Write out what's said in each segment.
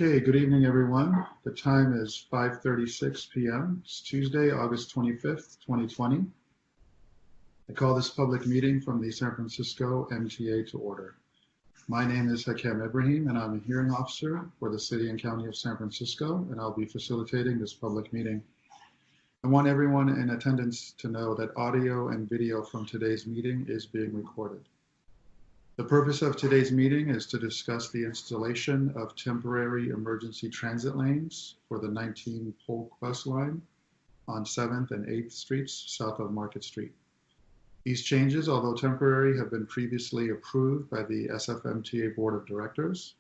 Okay, good evening, everyone. The time is 5:36 p.m. It's Tuesday, August 25th, 2020. I call this public meeting from the San Francisco MTA to order. My name is Hakem Ibrahim, and I'm a hearing officer for the City and County of San Francisco, and I'll be facilitating this public meeting. I want everyone in attendance to know that audio and video from today's meeting is being recorded. The purpose of today's meeting is to discuss the installation of temporary emergency transit lanes for the 19 Polk bus line on 7th and 8th Streets south of Market Street. These changes, although temporary, have been previously approved by the SFMTA Board of Directors,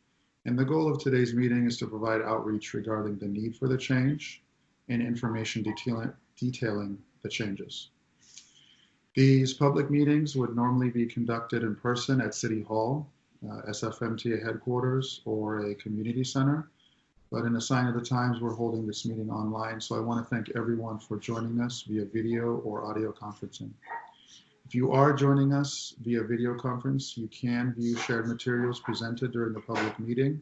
and the goal of today's meeting is to provide outreach regarding the need for the change and information detailing the changes. These public meetings would normally be conducted in person at City Hall, SFMTA headquarters, or a community center. But in a sign of the times, we're holding this meeting online. So I want to thank everyone for joining us via video or audio conferencing. If you are joining us via video conference, you can view shared materials presented during the public meeting.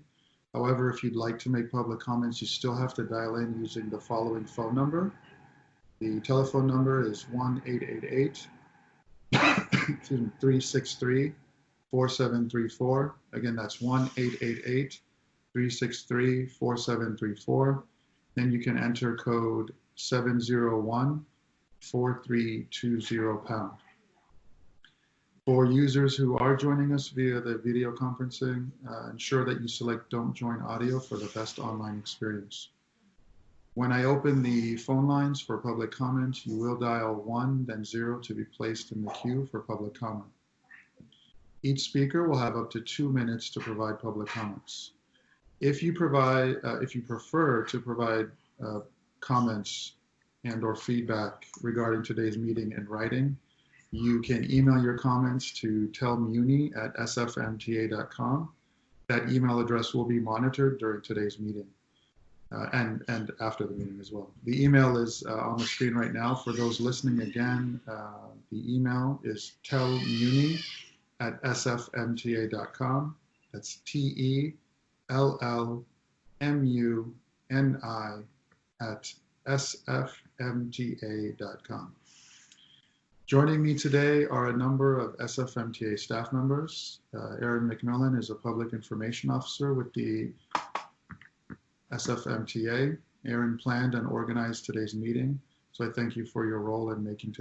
However, if you'd like to make public comments, you still have to dial in using the following phone number. The telephone number is 1-888-363-4734. Again, that's 1-888-363-4734. Then you can enter code 701-4320#. For users who are joining us via the video conferencing, ensure that you select Don't Join Audio for the best online experience. When I open the phone lines for public comment, you will dial 1, then 0 to be placed in the queue for public comment. Each speaker will have up to 2 minutes to provide public comments. If you prefer to provide comments and/or feedback regarding today's meeting in writing, you can email your comments to tellmuni@sfmta.com. That email address will be monitored during today's meeting. And after the meeting as well. The email is on the screen right now. For those listening again, the email is tellmuni@sfmta.com. That's TELLMUNI@sfmta.com. Joining me today are a number of SFMTA staff members. Aaron McMillan is a public information officer with the SFMTA. Aaron planned and organized today's meeting, so I thank you for your role in making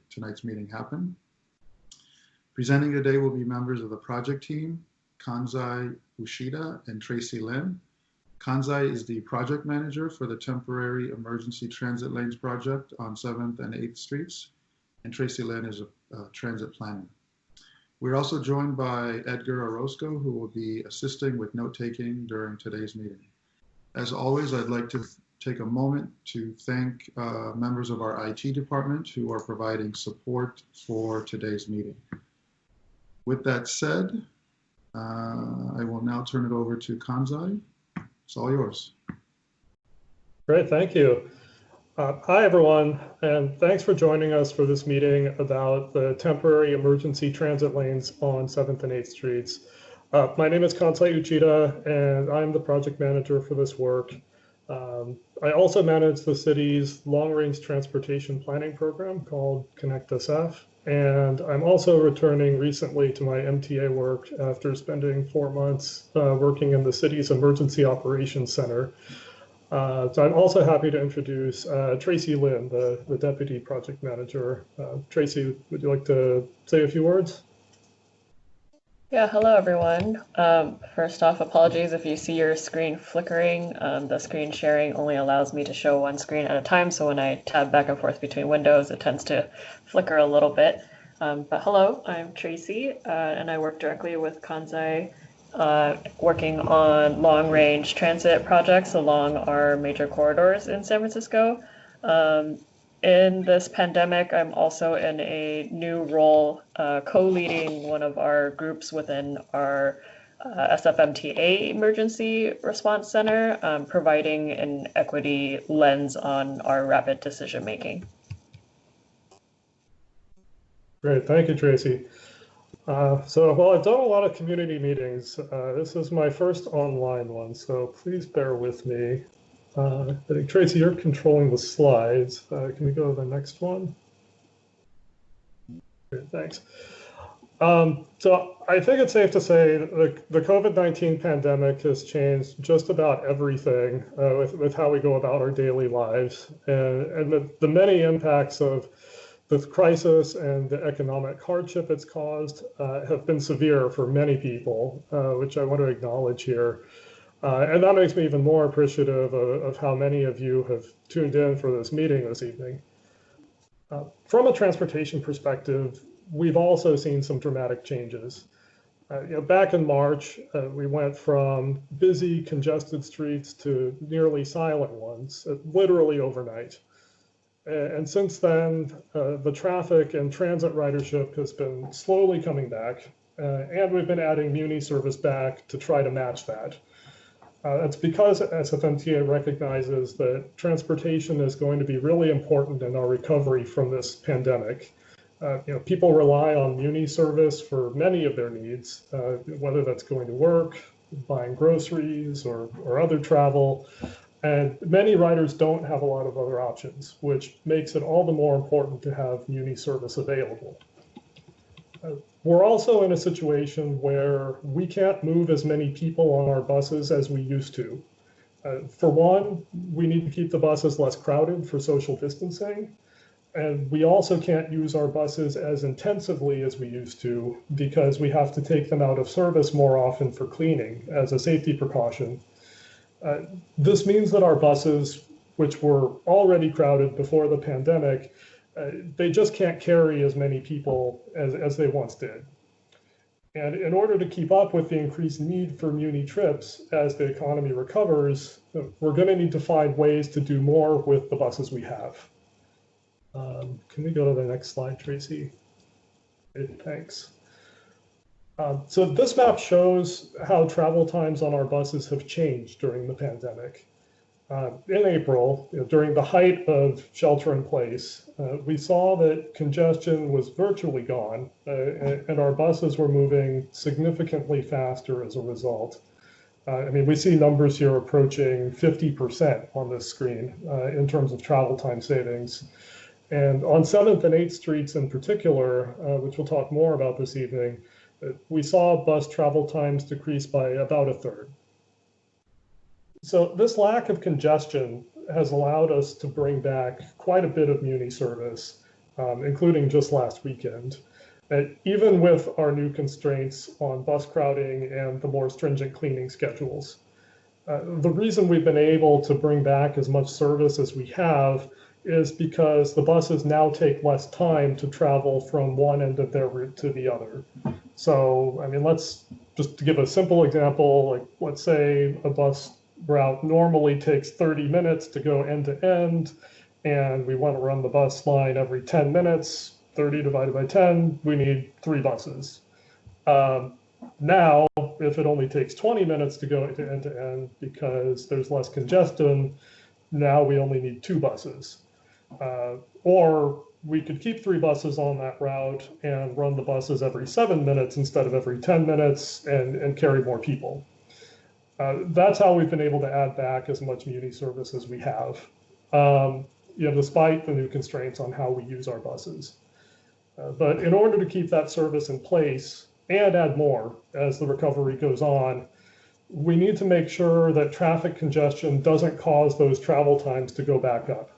tonight's meeting happen. Presenting today will be members of the project team, Kanzai Ushida and Tracy Lin. Kanzai is the project manager for the temporary emergency transit lanes project on 7th and 8th Streets, and Tracy Lin is a transit planner. We're also joined by Edgar Orozco, who will be assisting with note-taking during today's meeting. As always, I'd like to take a moment to thank members of our IT department who are providing support for today's meeting. With that said, I will now turn it over to Kanzai. It's all yours. Great, thank you. Hi, everyone, and thanks for joining us for this meeting about the temporary emergency transit lanes on 7th and 8th Streets. My name is Kanzai Uchida, and I'm the project manager for this work. I also manage the city's long-range transportation planning program called Connect SF, and I'm also returning recently to my MTA work after spending 4 months working in the city's Emergency Operations Center. So I'm also happy to introduce Tracy Lin, the deputy project manager. Tracy, would you like to say a few words? Yeah, hello everyone. First off, apologies if you see your screen flickering. The screen sharing only allows me to show one screen at a time, so when I tab back and forth between windows, it tends to flicker a little bit. But hello, I'm Tracy, and I work directly with Kanzai, working on long-range transit projects along our major corridors in San Francisco. In this pandemic, I'm also in a new role, co-leading one of our groups within our SFMTA Emergency Response Center, providing an equity lens on our rapid decision making. Great, thank you, Tracy. Well, I've done a lot of community meetings. This is my first online one, so please bear with me. I think, Tracy, you're controlling the slides. Can we go to the next one? Great, thanks. So I think it's safe to say that the COVID-19 pandemic has changed just about everything with how we go about our daily lives. And the many impacts of the crisis and the economic hardship it's caused have been severe for many people, which I want to acknowledge here. And that makes me even more appreciative of how many of you have tuned in for this meeting this evening. From a transportation perspective, we've also seen some dramatic changes. Back in March, we went from busy, congested streets to nearly silent ones, literally overnight. And since then, the traffic and transit ridership has been slowly coming back, and we've been adding Muni service back to try to match that. That's because SFMTA recognizes that transportation is going to be really important in our recovery from this pandemic. People rely on Muni service for many of their needs, whether that's going to work, buying groceries, or other travel. And many riders don't have a lot of other options, which makes it all the more important to have Muni service available. We're also in a situation where we can't move as many people on our buses as we used to. For one, we need to keep the buses less crowded for social distancing. And we also can't use our buses as intensively as we used to because we have to take them out of service more often for cleaning as a safety precaution. This means that our buses, which were already crowded before the pandemic, they just can't carry as many people as they once did. And in order to keep up with the increased need for Muni trips as the economy recovers, we're going to need to find ways to do more with the buses we have. Can we go to the next slide, Tracy? Thanks. So this map shows how travel times on our buses have changed during the pandemic. In April, during the height of shelter in place, we saw that congestion was virtually gone, and our buses were moving significantly faster as a result. We see numbers here approaching 50% on this screen in terms of travel time savings. And on 7th and 8th Streets in particular, which we'll talk more about this evening, we saw bus travel times decrease by about a third. So this lack of congestion has allowed us to bring back quite a bit of Muni service, including just last weekend, even with our new constraints on bus crowding and the more stringent cleaning schedules. The reason we've been able to bring back as much service as we have is because the buses now take less time to travel from one end of their route to the other. So, let's just to give a simple example, let's say a bus route normally takes 30 minutes to go end to end, and we want to run the bus line every 10 minutes, 30 divided by 10, we need 3 buses. Now, if it only takes 20 minutes to go to end because there's less congestion, now we only need 2 buses. Or we could keep 3 buses on that route and run the buses every 7 minutes instead of every 10 minutes and carry more people. That's how we've been able to add back as much Muni service as we have, despite the new constraints on how we use our buses. But in order to keep that service in place and add more as the recovery goes on, we need to make sure that traffic congestion doesn't cause those travel times to go back up.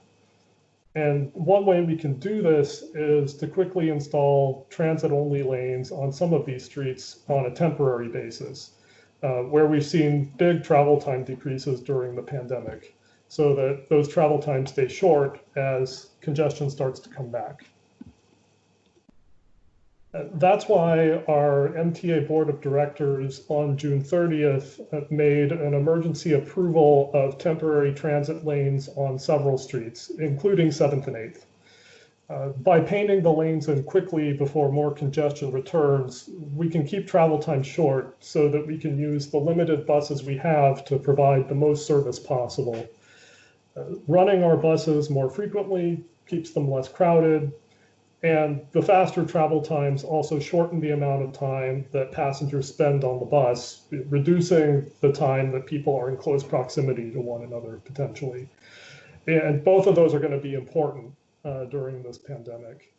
And one way we can do this is to quickly install transit-only lanes on some of these streets on a temporary basis, where we've seen big travel time decreases during the pandemic, so that those travel times stay short as congestion starts to come back. That's why our MTA Board of Directors on June 30th made an emergency approval of temporary transit lanes on several streets, including 7th and 8th. By painting the lanes in quickly before more congestion returns, we can keep travel time short so that we can use the limited buses we have to provide the most service possible. Running our buses more frequently keeps them less crowded, And the faster travel times also shorten the amount of time that passengers spend on the bus, reducing the time that people are in close proximity to one another potentially. And both of those are going to be important during this pandemic.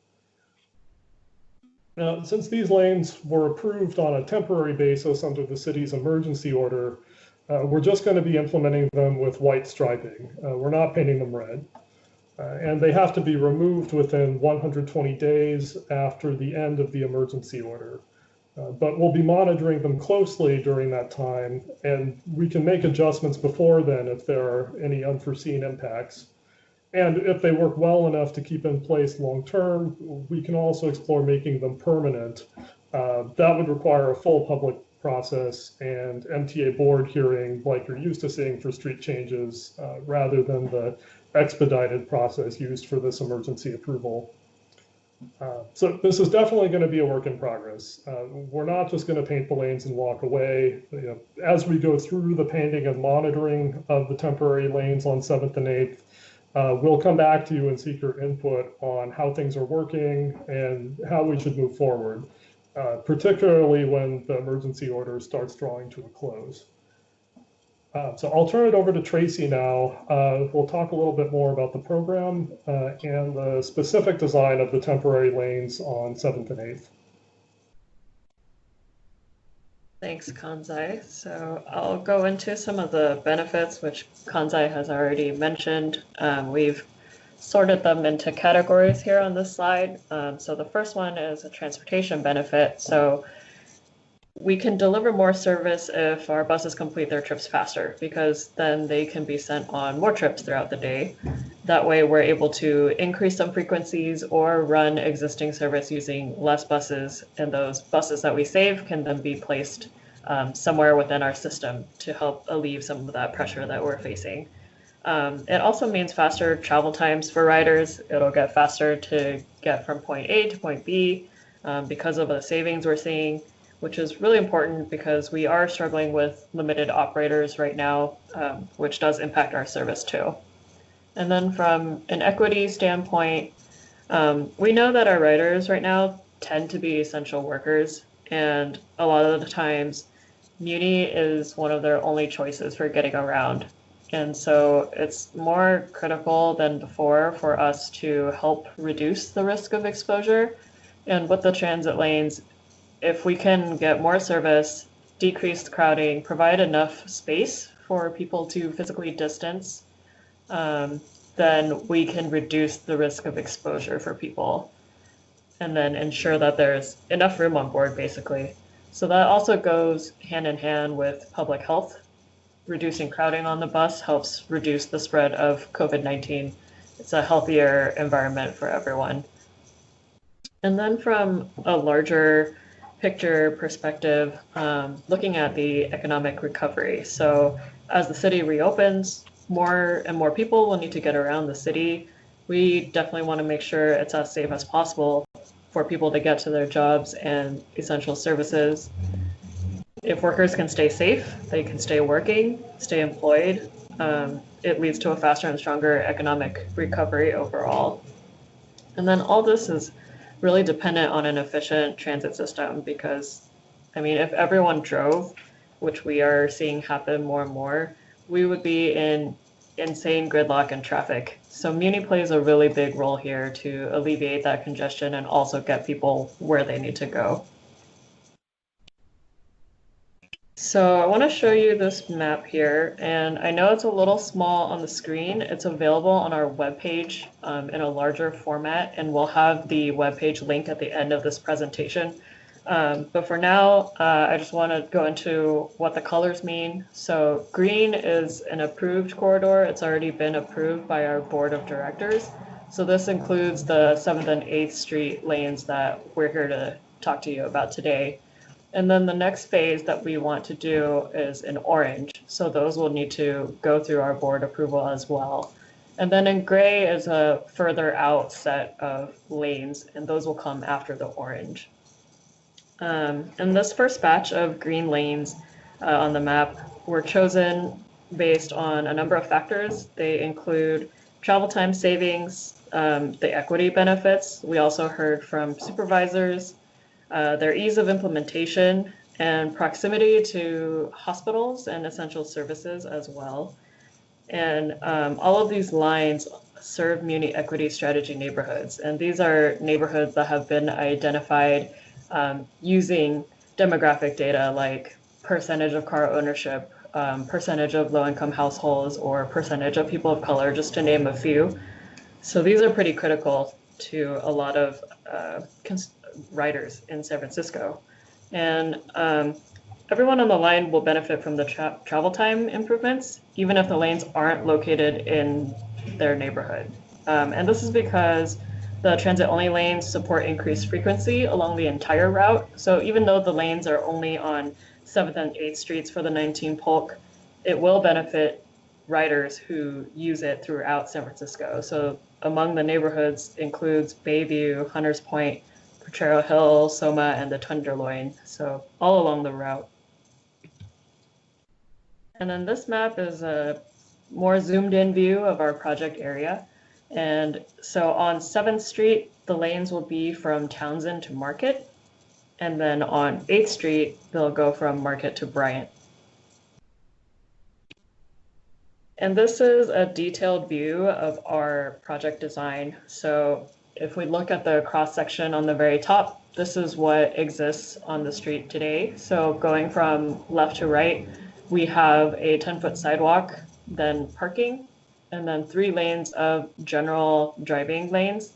Now, since these lanes were approved on a temporary basis under the city's emergency order, we're just going to be implementing them with white striping. We're not painting them red. And they have to be removed within 120 days after the end of the emergency order. But we'll be monitoring them closely during that time, and we can make adjustments before then if there are any unforeseen impacts. And if they work well enough to keep in place long term, we can also explore making them permanent. That would require a full public process and MTA board hearing like you're used to seeing for street changes, rather than the expedited process used for this emergency approval. So this is definitely going to be a work in progress. We're not just going to paint the lanes and walk away. You know, as we go through the painting and monitoring of the temporary lanes on 7th and 8th, we'll come back to you and seek your input on how things are working and how we should move forward, particularly when the emergency order starts drawing to a close. So I'll turn it over to Tracy now. We'll talk a little bit more about the program and the specific design of the temporary lanes on 7th and 8th. Thanks, Kanzai. So I'll go into some of the benefits, which Kanzai has already mentioned. We've sorted them into categories here on this slide. So the first one is a transportation benefit. So we can deliver more service if our buses complete their trips faster, because then they can be sent on more trips throughout the day. That way we're able to increase some frequencies or run existing service using less buses, and those buses that we save can then be placed somewhere within our system to help alleviate some of that pressure that we're facing. It also means faster travel times for riders. It'll get faster to get from point A to point B because of the savings we're seeing, which is really important because we are struggling with limited operators right now, which does impact our service too. And then from an equity standpoint, we know that our riders right now tend to be essential workers, and a lot of the times Muni is one of their only choices for getting around. And so it's more critical than before for us to help reduce the risk of exposure. And with the transit lanes, if we can get more service, decrease crowding, provide enough space for people to physically distance, then we can reduce the risk of exposure for people and then ensure that there's enough room on board, basically. So that also goes hand in hand with public health. Reducing crowding on the bus helps reduce the spread of COVID-19. It's a healthier environment for everyone. And then from a larger picture perspective, looking at the economic recovery. So as the city reopens, more and more people will need to get around the city. We definitely want to make sure it's as safe as possible for people to get to their jobs and essential services. If workers can stay safe, they can stay working, stay employed. It leads to a faster and stronger economic recovery overall. And then all this is really dependent on an efficient transit system because, I mean, if everyone drove, which we are seeing happen more and more, we would be in insane gridlock and traffic. So Muni plays a really big role here to alleviate that congestion and also get people where they need to go. So I want to show you this map here, and I know it's a little small on the screen. It's available on our webpage in a larger format, and we'll have the webpage link at the end of this presentation. But for now, I just want to go into what the colors mean. So green is an approved corridor. It's already been approved by our board of directors. So this includes the 7th and 8th Street lanes that we're here to talk to you about today. And then the next phase that we want to do is in orange. So those will need to go through our board approval as well. And then in gray is a further out set of lanes, and those will come after the orange. And this first batch of green lanes on the map were chosen based on a number of factors. They include travel time savings, the equity benefits. We also heard from supervisors, their ease of implementation, and proximity to hospitals and essential services as well. And all of these lines serve Muni Equity Strategy neighborhoods. And these are neighborhoods that have been identified using demographic data like percentage of car ownership, percentage of low-income households, or percentage of people of color, just to name a few. So these are pretty critical to a lot of riders in San Francisco. And everyone on the line will benefit from the travel time improvements, even if the lanes aren't located in their neighborhood. And this is because the transit-only lanes support increased frequency along the entire route. So even though the lanes are only on 7th and 8th Streets for the 19 Polk, it will benefit riders who use it throughout San Francisco. So among the neighborhoods includes Bayview, Hunters Point, Potrero Hill, Soma, and the Tenderloin. So all along the route. And then this map is a more zoomed in view of our project area. And so on 7th Street, the lanes will be from Townsend to Market. And then on 8th Street, they'll go from Market to Bryant. And this is a detailed view of our project design. So if we look at the cross section on the very top, this is what exists on the street today. So going from left to right, we have a 10-foot sidewalk, then parking, and then 3 lanes of general driving lanes,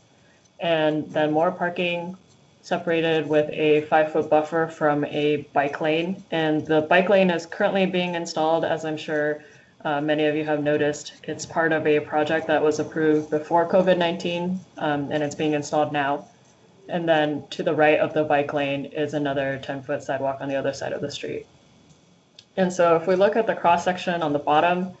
and then more parking separated with a 5-foot buffer from a bike lane. And the bike lane is currently being installed, as I'm sure many of you have noticed. It's part of a project that was approved before COVID-19, and it's being installed now. And then to the right of the bike lane is another 10-foot sidewalk on the other side of the street. And so if we look at the cross section on the bottom,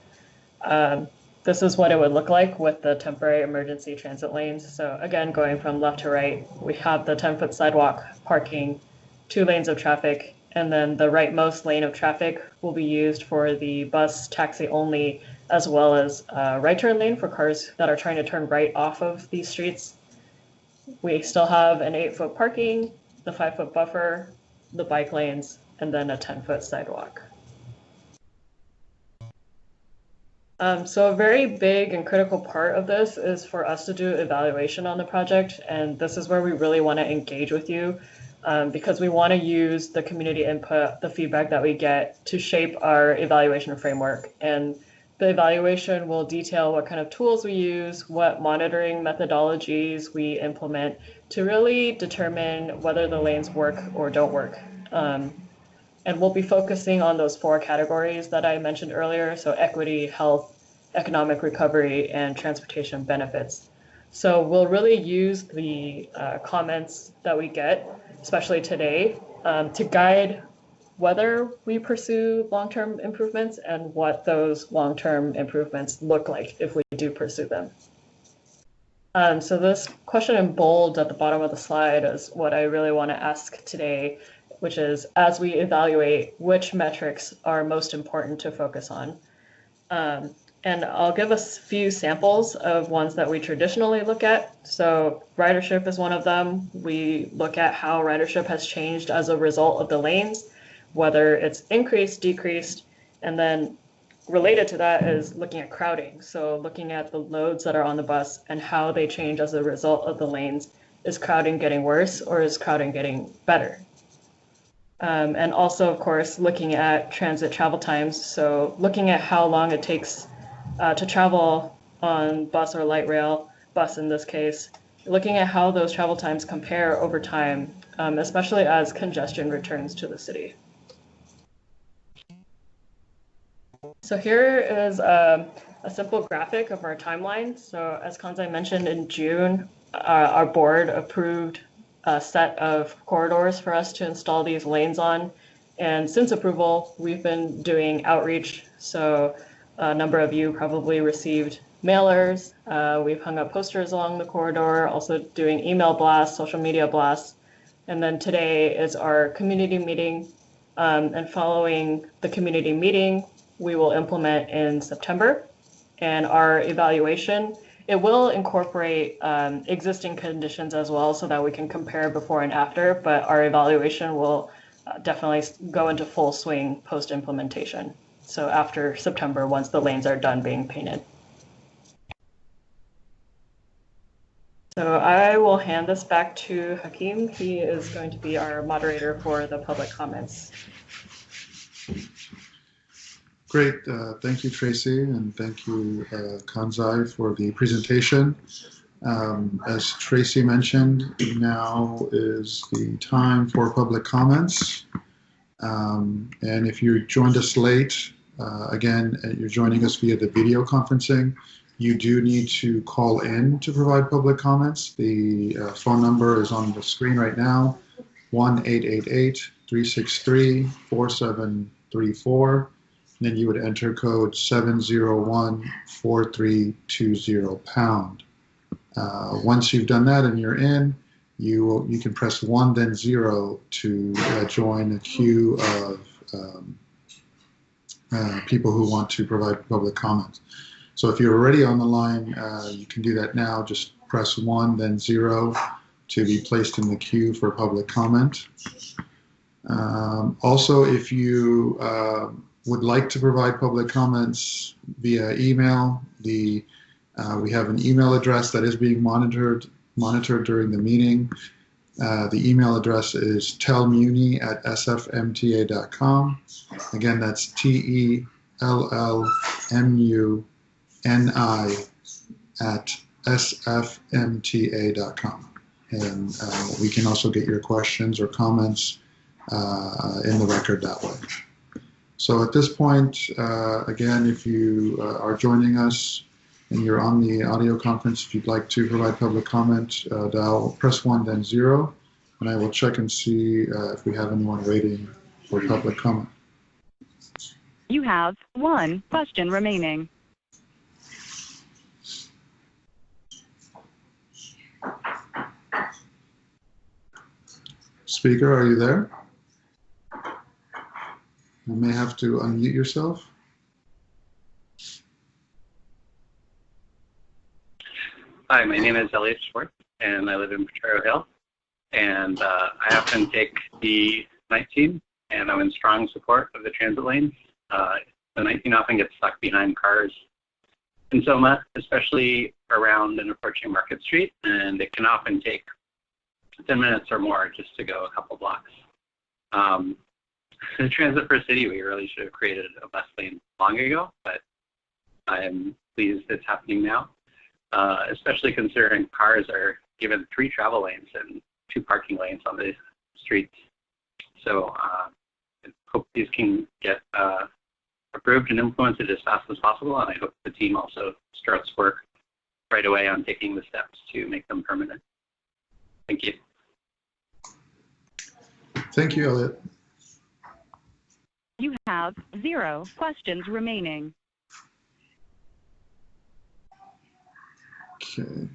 this is what it would look like with the temporary emergency transit lanes. So again, going from left to right, we have the 10-foot sidewalk, parking, 2 lanes of traffic, and then the rightmost lane of traffic will be used for the bus, taxi only, as well as right turn lane for cars that are trying to turn right off of these streets. We still have an 8-foot parking, the 5-foot buffer, the bike lanes, and then a 10-foot sidewalk. So a very big and critical part of this is for us to do evaluation on the project. And this is where we really want to engage with you because we want to use the community input, the feedback that we get to shape our evaluation framework. And the evaluation will detail what kind of tools we use, what monitoring methodologies we implement to really determine whether the lanes work or don't work. And we'll be focusing on those 4 categories that I mentioned earlier. So equity, health, economic recovery, and transportation benefits. So we'll really use the comments that we get, especially today, to guide whether we pursue long-term improvements and what those long-term improvements look like if we do pursue them. So this question in bold at the bottom of the slide is what I really want to ask today, which is, as we evaluate, which metrics are most important to focus on. And I'll give us a few samples of ones that we traditionally look at. So ridership is one of them. We look at how ridership has changed as a result of the lanes, whether it's increased, decreased, and then related to that is looking at crowding. So looking at the loads that are on the bus and how they change as a result of the lanes. Is crowding getting worse or is crowding getting better? And also, of course, looking at transit travel times. So looking at how long it takes to travel on bus or light rail, bus in this case, looking at how those travel times compare over time, especially as congestion returns to the city. So here is a simple graphic of our timeline. So as Kanzai mentioned, in June, our board approved a set of corridors for us to install these lanes on. And since approval, we've been doing outreach. So a number of you probably received mailers. We've hung up posters along the corridor, also doing email blasts, social media blasts. And then today is our community meeting. And following the community meeting, we will implement in September. And our evaluation it will incorporate existing conditions as well so that we can compare before and after, but our evaluation will definitely go into full swing post-implementation. So after September, once the lanes are done being painted. So I will hand this back to Hakeem. He is going to be our moderator for the public comments. Great. Thank you, Tracy, and thank you, Kanzai, for the presentation. As Tracy mentioned, now is the time for public comments. And if you joined us late, again, you're joining us via the video conferencing, you do need to call in to provide public comments. The phone number is on the screen right now, 1-888-363-4734. Then you would enter code 701-4320#. Once you've done that and you're in, you can press 1 then 0 to join a queue of people who want to provide public comments. So if you're already on the line, you can do that now. Just press 1 then 0 to be placed in the queue for public comment. Also, if you would like to provide public comments via email, we have an email address that is being monitored during the meeting. The email address is tellmuni@sfmta.com. Again, that's TELLMUNI@sfmta.com. And we can also get your questions or comments in the record that way. So at this point, again, if you are joining us and you're on the audio conference, if you'd like to provide public comment, press 1 then 0, and I will check and see if we have anyone waiting for public comment. You have 1 question remaining. Speaker, are you there? You may have to unmute yourself. Hi, my name is Elliot Schwartz, and I live in Potrero Hill. And I often take the 19, and I'm in strong support of the transit lanes. The 19 often gets stuck behind cars in Soma, especially around and approaching Market Street, and it can often take 10 minutes or more just to go a couple blocks. The Transit for City, we really should have created a bus lane long ago, but I'm pleased it's happening now, especially considering cars are given 3 travel lanes and 2 parking lanes on the streets. So I hope these can get approved and implemented as fast as possible, and I hope the team also starts work right away on taking the steps to make them permanent. Thank you. Thank you, Elliot. You have 0 questions remaining. Okay.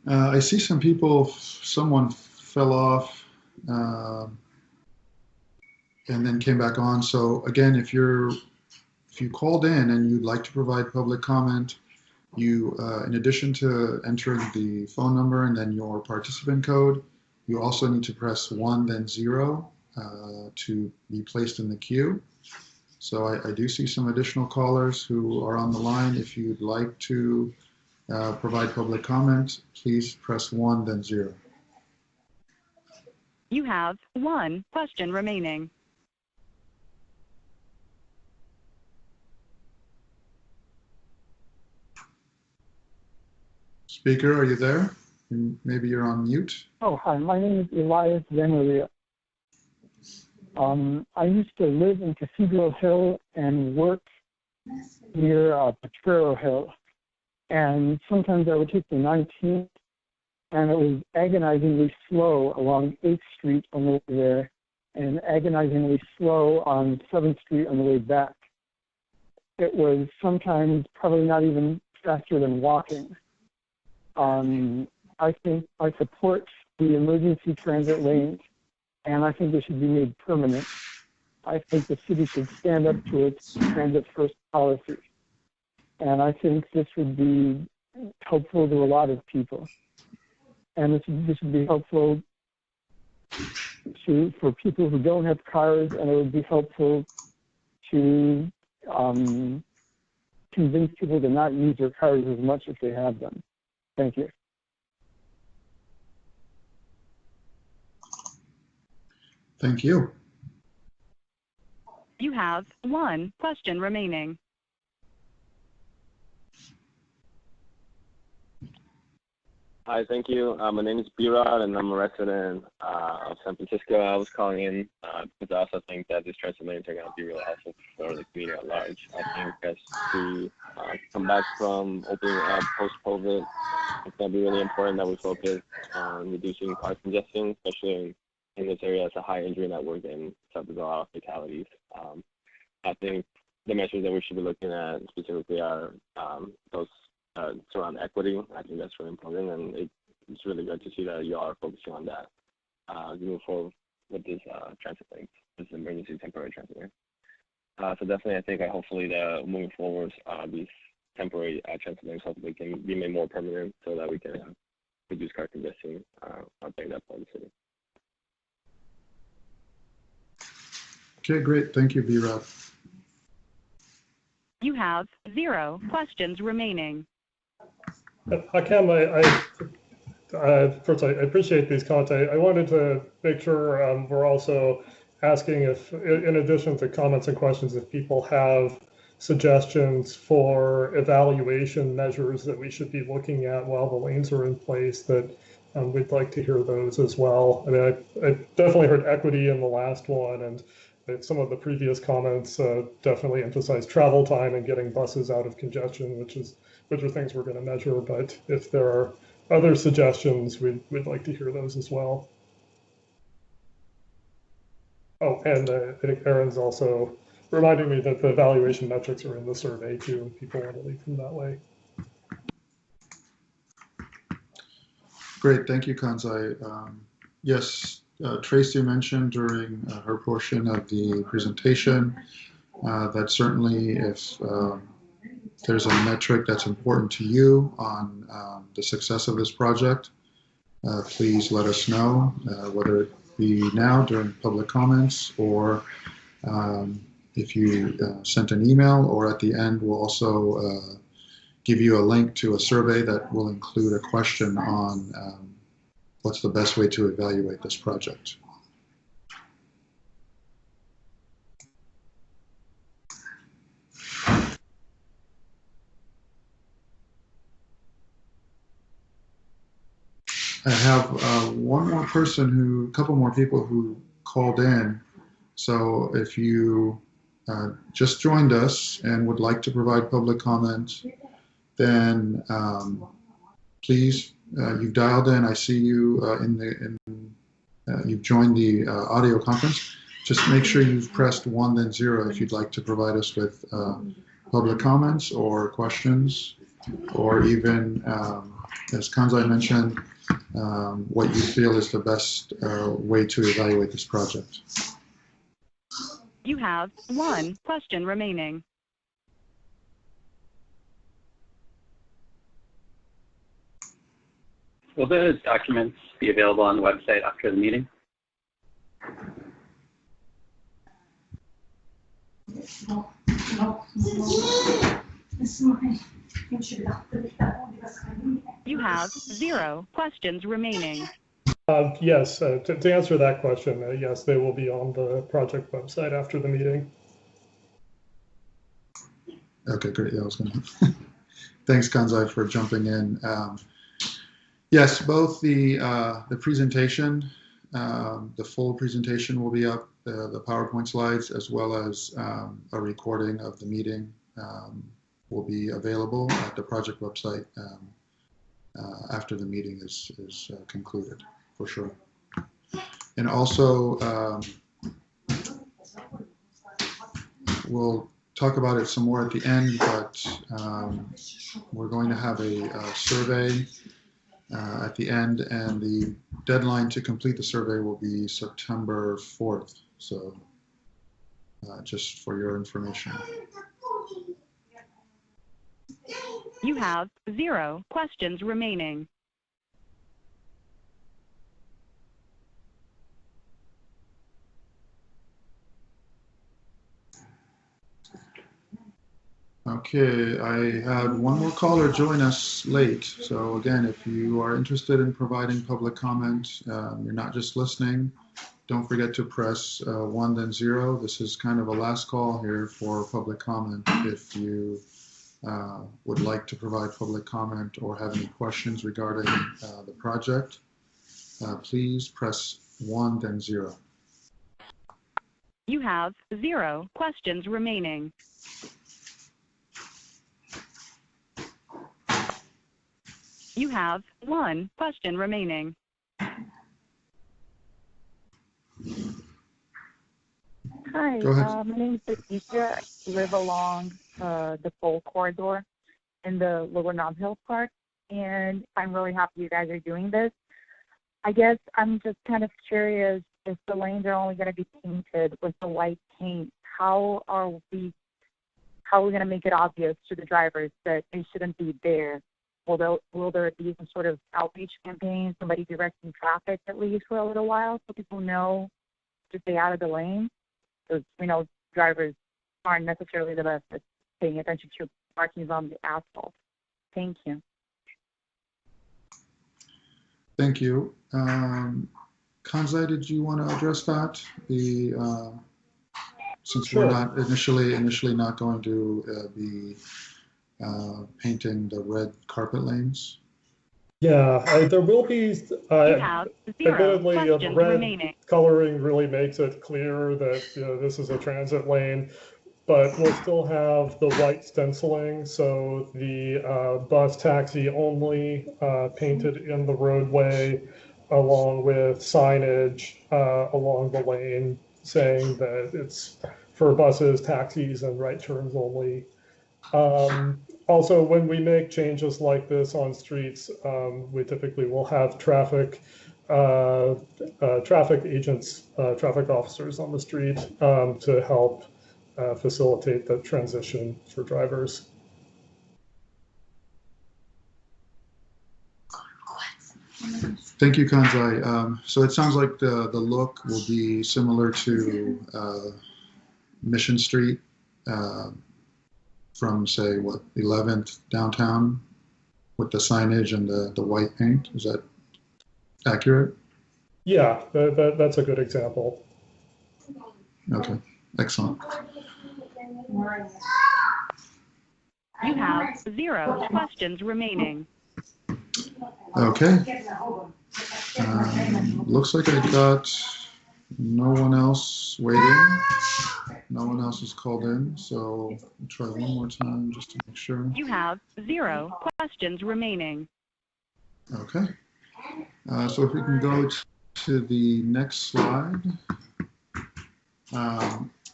I see some people, someone fell off and then came back on. So again, if you called in and you'd like to provide public comment, you, in addition to entering the phone number and then your participant code, you also need to press 1 then 0 to be placed in the queue. So I do see some additional callers who are on the line. If you'd like to provide public comment, please press 1 then 0. You have 1 question remaining. Speaker, are you there? Maybe you're on mute. Oh, hi. My name is Elias Vanaria. I used to live in Cathedral Hill and work near Potrero Hill. And sometimes I would take the 19th, and it was agonizingly slow along 8th Street on the way there, and agonizingly slow on 7th Street on the way back. It was sometimes probably not even faster than walking. I think I support the emergency transit lanes, and I think they should be made permanent. I think the city should stand up to its transit first policy. And I think this would be helpful to a lot of people. And this would be helpful for people who don't have cars, and it would be helpful to convince people to not use their cars as much if they have them. Thank you. Thank you. You have one question remaining. Hi, thank you. My name is B-Rod, and I'm a resident of San Francisco. I was calling in because I also think that these transit lanes are going to be really helpful for the community at large. I think as we come back from opening up post-COVID, it's going to be really important that we focus on reducing car congestion, especially in this area. It's a high injury network and suffers a lot of fatalities. I think the measures that we should be looking at specifically are those surround equity. I think that's really important, and it's really good to see that you are focusing on that as we move forward with this transit link, this emergency temporary transit link. So definitely, I think hopefully that moving forward, these temporary transit links hopefully can be made more permanent so that we can reduce car congestion out there in that part of the city. Okay, great. Thank you, B-Rod. You have 0 questions remaining. Hakem, first, I appreciate these comments. I wanted to make sure we're also asking if, in addition to comments and questions, if people have suggestions for evaluation measures that we should be looking at while the lanes are in place, that we'd like to hear those as well. I mean, I definitely heard equity in the last one, and some of the previous comments definitely emphasized travel time and getting buses out of congestion, which are things we're going to measure. But if there are other suggestions, we'd like to hear those as well. Oh, and I think Aaron's also reminding me that the evaluation metrics are in the survey too, if people want to lead them that way. Great, thank you, Kanzai. Yes, Tracy mentioned during her portion of the presentation that certainly if there's a metric that's important to you on the success of this project, please let us know, whether it be now during public comments or if you sent an email, or at the end we'll also give you a link to a survey that will include a question on what's the best way to evaluate this project. I have a couple more people who called in. So if you just joined us and would like to provide public comment, then please, you've dialed in. I see you you've joined the audio conference. Just make sure you've pressed 1 then 0 if you'd like to provide us with public comments or questions, or even, as Kanzai mentioned, what you feel is the best way to evaluate this project. You have 1 question remaining. Will those documents be available on the website after the meeting? You have 0 questions remaining. Yes, to answer that question, yes, they will be on the project website after the meeting. Okay, great. Yeah, I was going to. Thanks, Kanzai, for jumping in. Yes, both the presentation, the full presentation will be up, the PowerPoint slides, as well as a recording of the meeting will be available at the project website after the meeting is concluded, for sure. And also, we'll talk about it some more at the end, but we're going to have a survey at the end, and the deadline to complete the survey will be September 4th. So just for your information. You have 0 questions remaining. Okay, I had one more caller join us late. So again, if you are interested in providing public comment, you're not just listening, don't forget to press 1 then 0. This is kind of a last call here for public comment. If you would like to provide public comment or have any questions regarding the project, please press 1 then 0. You have 0 questions remaining. You have 1 question remaining. Hi, Go ahead. my name is Patricia. I live along the Polk corridor in the Lower Nob Hill Park, and I'm really happy you guys are doing this. I guess I'm just kind of curious, if the lanes are only going to be painted with the white paint, how are we going to make it obvious to the drivers that they shouldn't be there? Will there be some sort of outreach campaign, somebody directing traffic at least for a little while so people know to stay out of the lane? Because we know drivers aren't necessarily the best at paying attention to markings on the asphalt. Thank you. Thank you. Kanzai, did you want to address that? Since Sure. we're not initially not going to be painting the red carpet lanes. Yeah, there will be, You have 0 admittedly, the questions red remaining. coloring really makes it clear that this is a transit lane, but we'll still have the white stenciling, so the bus taxi only painted in the roadway, along with signage along the lane saying that it's for buses, taxis, and right turns only. Also, when we make changes like this on streets, we typically will have traffic agents, traffic officers on the street to help facilitate the transition for drivers. Thank you, Kanzai. So it sounds like the look will be similar to Mission Street from, say, 11th downtown with the signage and the white paint. Is that accurate? Yeah, that's a good example. Okay, excellent. You have 0 questions remaining. Okay. Looks like I got no one else waiting. No one else is called in, so I'll try one more time just to make sure. You have 0 questions remaining. Okay. So if we can go to the next slide.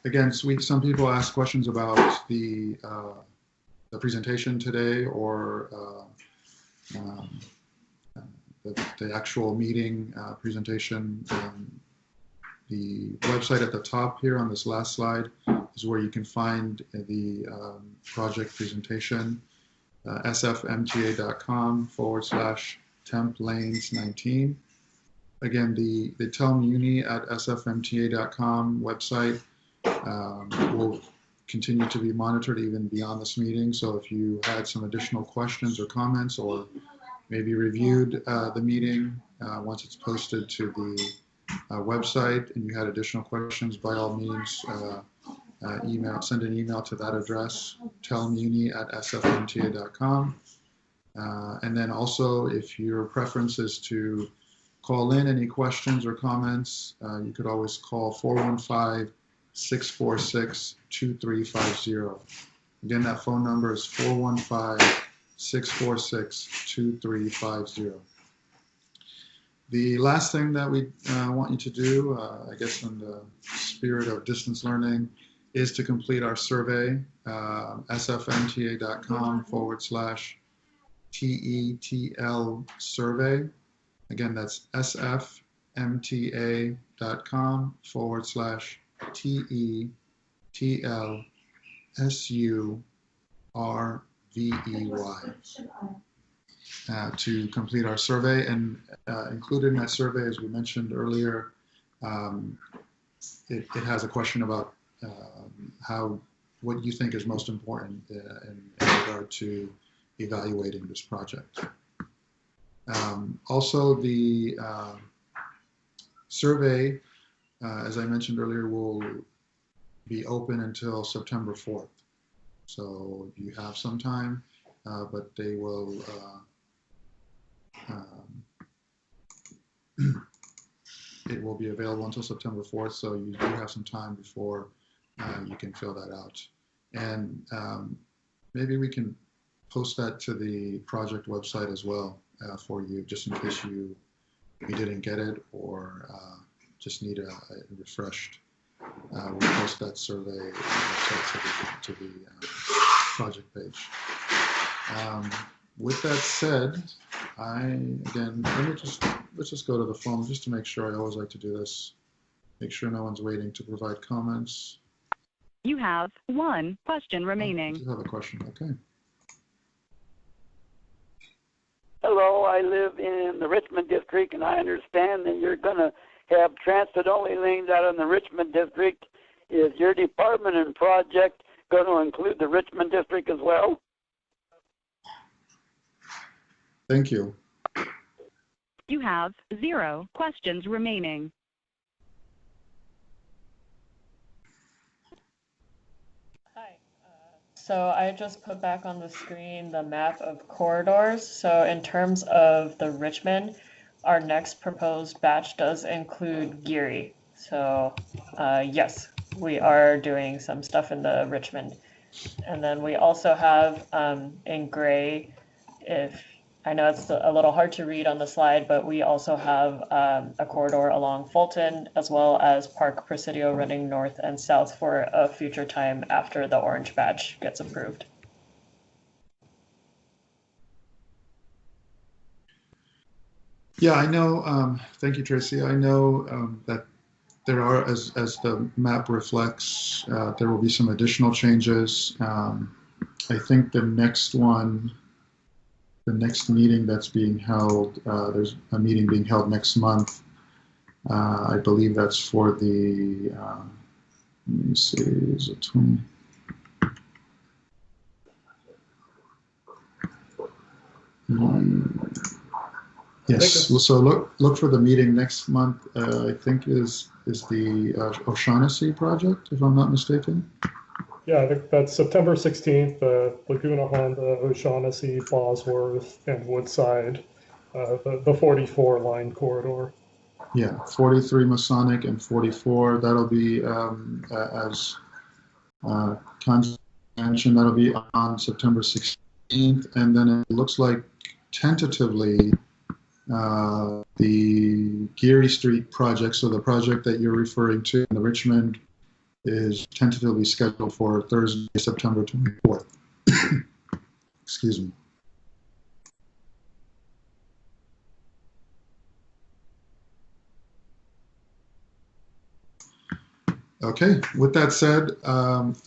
Again, some people ask questions about the presentation today or the actual meeting presentation. The website at the top here on this last slide is where you can find the project presentation, sfmta.com/templanes19. Again, the Tell Muni at sfmta.com website will continue to be monitored even beyond this meeting. So if you had some additional questions or comments, or maybe reviewed the meeting once it's posted to the website, and you had additional questions, by all means, send an email to that address, tellmuni@sfmta.com. And then also, if your preference is to call in any questions or comments, you could always call 415-646-2350. Again, that phone number is 415-646-2350. The last thing that we want you to do, I guess in the spirit of distance learning, is to complete our survey, sfmta.com/TETL survey. Again, that's sfmta.com/TETL to complete our survey. And included in that survey, as we mentioned earlier, it has a question about what you think is most important in regard to evaluating this project. Also, the survey, as I mentioned earlier, will be open until September 4th. So you have some time, but they will it will be available until September 4th, so you do have some time before you can fill that out. And maybe we can post that to the project website as well for you, just in case you didn't get it or just need a refreshed. We'll post that survey to the project page. With that said, let's just go to the phone just to make sure. I always like to do this. Make sure no one's waiting to provide comments. You have one question remaining. You have a question, okay. Hello, I live in the Richmond district, and I understand that you're going to have transit-only lanes out in the Richmond district. Is your department and project going to include the Richmond district as well? Thank you. You have 0 questions remaining. Hi. So I just put back on the screen the map of corridors. So in terms of the Richmond, our next proposed batch does include Geary. So yes, we are doing some stuff in the Richmond. And then we also have in gray, if I know it's a little hard to read on the slide, but we also have a corridor along Fulton as well as Park Presidio running north and south for a future time after the orange batch gets approved. Yeah, I know. Thank you, Tracy. I know that there are, as the map reflects, there will be some additional changes. I think the next meeting that's being held, there's a meeting being held next month. I believe that's for the, let me see, is it 20? Yes, so look for the meeting next month. I think is the O'Shaughnessy project, if I'm not mistaken. Yeah, I think that's September 16th, Laguna Honda, O'Shaughnessy, Bosworth, and Woodside, the 44 line corridor. Yeah, 43 Masonic and 44. That'll be, as Kans mentioned, that'll be on September 16th. And then it looks like tentatively the Geary Street project, so the project that you're referring to in the Richmond, is tentatively scheduled for Thursday, September 24th. Excuse me. Okay, with that said,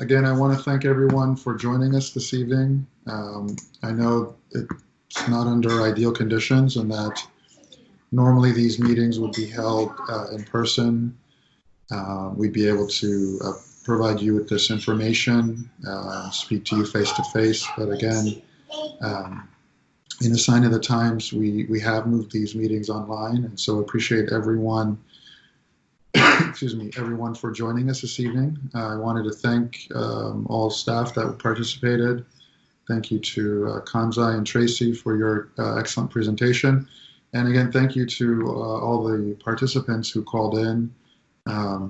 again, I want to thank everyone for joining us this evening. I know it's not under ideal conditions and that normally these meetings would be held in person. We'd be able to provide you with this information, speak to you face to face. But again, in a sign of the times, we have moved these meetings online, and so appreciate everyone. Excuse me, everyone for joining us this evening. I wanted to thank all staff that participated. Thank you to Kanzai and Tracy for your excellent presentation. And again, thank you to all the participants who called in,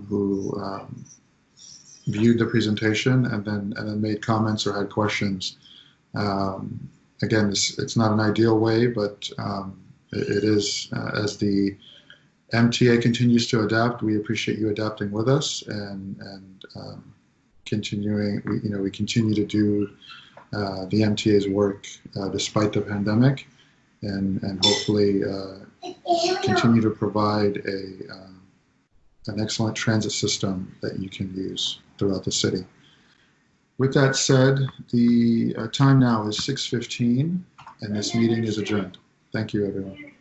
who viewed the presentation and then made comments or had questions. Again, it's not an ideal way, but it is, as the MTA continues to adapt, we appreciate you adapting with us and continuing. We continue to do the MTA's work despite the pandemic, and hopefully continue to provide an excellent transit system that you can use throughout the city. With that said, the time now is 6:15, and this meeting is adjourned. Thank you, everyone.